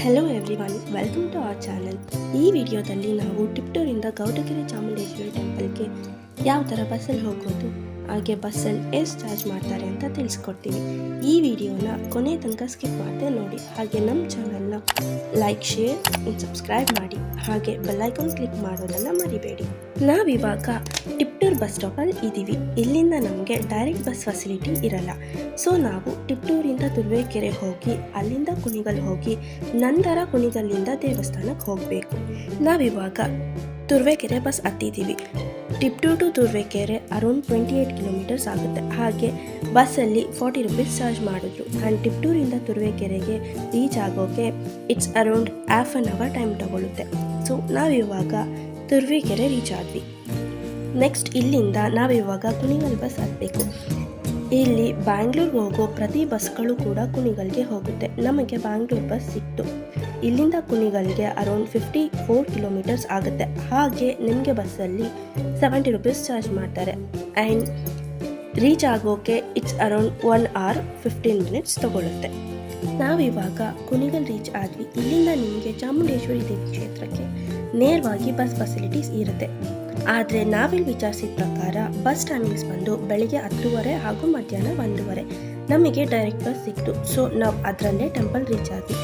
Hello everyone, welcome to our channel. ಈ ವಿಡಿಯೋದಲ್ಲಿ ನಾವು ಟಿಪ್ಟೂರಿಂದ ಗೌಡಗೆರೆ ಚಾಮುಂಡೇಶ್ವರಿ ಟೆಂಪಲ್ಗೆ ಯಾವ ಥರ ಬಸ್ಸಲ್ಲಿ ಹೋಗೋದು, ಹಾಗೆ ಬಸ್ಸಲ್ಲಿ ಎಷ್ಟು ಚಾರ್ಜ್ ಮಾಡ್ತಾರೆ ಅಂತ ತಿಳಿಸ್ಕೊಡ್ತೀವಿ. ಈ ವಿಡಿಯೋನ ಕೊನೆ ತನಕ ಸ್ಕಿಪ್ ಮಾಡದೆ ನೋಡಿ. ಹಾಗೆ ನಮ್ಮ ಚಾನಲ್ನ ಲೈಕ್, ಶೇರ್ ಆ್ಯಂಡ್ ಸಬ್ಸ್ಕ್ರೈಬ್ ಮಾಡಿ. ಹಾಗೆ ಬೆಲ್ಲೈಕಾನ್ ಕ್ಲಿಕ್ ಮಾಡೋದನ್ನು ಮರಿಬೇಡಿ. ನಾವಿವಾಗ ಟಿಪ್ಟೂರ್ ಬಸ್ ಸ್ಟಾಪಲ್ಲಿ ಇದ್ದೀವಿ. ಇಲ್ಲಿಂದ ನಮಗೆ ಡೈರೆಕ್ಟ್ ಬಸ್ ಫೆಸಿಲಿಟಿ ಇರಲ್ಲ. ಸೊ ನಾವು ಟಿಪ್ಟೂರಿಂದ ತುರುವೇಕೆರೆ ಹೋಗಿ ಅಲ್ಲಿಂದ ಕುಣಿಗಲ್ ಹೋಗಿ ನಂತರ ಕುಣಿಗಲ್ಲಿಂದ ದೇವಸ್ಥಾನಕ್ಕೆ ಹೋಗಬೇಕು. ನಾವಿವಾಗ ತುರುವೇಕೆರೆ ಬಸ್ ಹತ್ತಿದ್ದೀವಿ. Tiptur to Turuvekere around 28 kilometres ಆಗುತ್ತೆ. ಹಾಗೆ ಬಸ್ಸಲ್ಲಿ 40 ರೂಪೀಸ್ ಚಾರ್ಜ್ ಮಾಡಿದ್ರು. ಆ್ಯಂಡ್ ಟಿಪ್ಟೂರಿಂದ ತುರುವೇಕೆರೆಗೆ ರೀಚ್ ಆಗೋಕ್ಕೆ it's around half an hour time ತಗೊಳ್ಳುತ್ತೆ. ಸೊ ನಾವಿವಾಗ ತುರುವೇಕೆರೆ ರೀಚ್ ಆದ್ವಿ. ನೆಕ್ಸ್ಟ್ ಇಲ್ಲಿಂದ ನಾವಿವಾಗ ಕುಣಿಗಲ್ ಬಸ್ ಹತ್ತಬೇಕು. ಇಲ್ಲಿ ಬ್ಯಾಂಗ್ಳೂರ್ಗೆ ಹೋಗೋ ಪ್ರತಿ ಬಸ್ಗಳು ಕೂಡ ಕುಣಿಗಲ್ಗೆ ಹೋಗುತ್ತೆ. ನಮಗೆ ಬ್ಯಾಂಗ್ಳೂರ್ ಬಸ್ ಸಿಕ್ತು. ಇಲ್ಲಿಂದ ಕುಣಿಗಲ್ಗೆ ಅರೌಂಡ್ 54 ಕಿಲೋಮೀಟರ್ಸ್ ಆಗುತ್ತೆ. ಹಾಗೆ ನಿಮಗೆ ಬಸ್ಸಲ್ಲಿ 70 ರೂಪೀಸ್ ಚಾರ್ಜ್ ಮಾಡ್ತಾರೆ. ಆ್ಯಂಡ್ ರೀಚ್ ಆಗೋಕ್ಕೆ ಇಟ್ಸ್ ಅರೌಂಡ್ 1 hour 15 minutes ತಗೊಳ್ಳುತ್ತೆ. ನಾವಿವಾಗ ಕುಣಿಗಲ್ ರೀಚ್ ಆದ್ವಿ. ಇಲ್ಲಿಂದ ನಿಮಗೆ ಚಾಮುಂಡೇಶ್ವರಿ ದೇವಿ ಕ್ಷೇತ್ರಕ್ಕೆ ನೇರವಾಗಿ ಬಸ್ ಫೆಸಿಲಿಟೀಸ್ ಇರುತ್ತೆ. ಆದರೆ ನಾವಿಲ್ಲಿ ವಿಚಾರಿಸಿದ ಪ್ರಕಾರ ಬಸ್ ಟೈಮಿಂಗ್ಸ್ ಬಂದು ಬೆಳಿಗ್ಗೆ 10:30 ಹಾಗೂ ಮಧ್ಯಾಹ್ನ 1:30 ನಮಗೆ ಡೈರೆಕ್ಟ್ ಬಸ್ ಸಿಕ್ತು. ಸೊ ನಾವು ಅದರಲ್ಲೇ ಟೆಂಪಲ್ ರೀಚ್ ಆದ್ವಿ.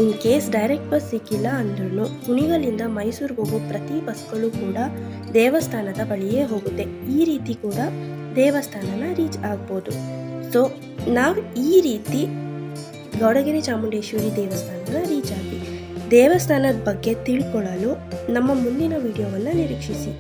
ಇನ್ ಕೇಸ್ ಡೈರೆಕ್ಟ್ ಬಸ್ ಸಿಕ್ಕಿಲ್ಲ ಅಂದ್ರೂ ಕುಣಿಗಲಿಂದ ಮೈಸೂರಿಗೆ ಹೋಗೋ ಪ್ರತಿ ಬಸ್ಗಳು ಕೂಡ ದೇವಸ್ಥಾನದ ಬಳಿಯೇ ಹೋಗುತ್ತೆ. ಈ ರೀತಿ ಕೂಡ ದೇವಸ್ಥಾನನ ರೀಚ್ ಆಗ್ಬೋದು. ಸೊ ನಾವು ಈ ರೀತಿ ಗೌಡಗೆರೆ ಚಾಮುಂಡೇಶ್ವರಿ ದೇವಸ್ಥಾನನ ರೀಚ್ ಆದ್ವಿ. ದೇವಸ್ಥಾನದ ಬಗ್ಗೆ ತಿಳ್ಕೊಳ್ಳಲು ನಮ್ಮ ಮುಂದಿನ ವಿಡಿಯೋವನ್ನು ನಿರೀಕ್ಷಿಸಿ.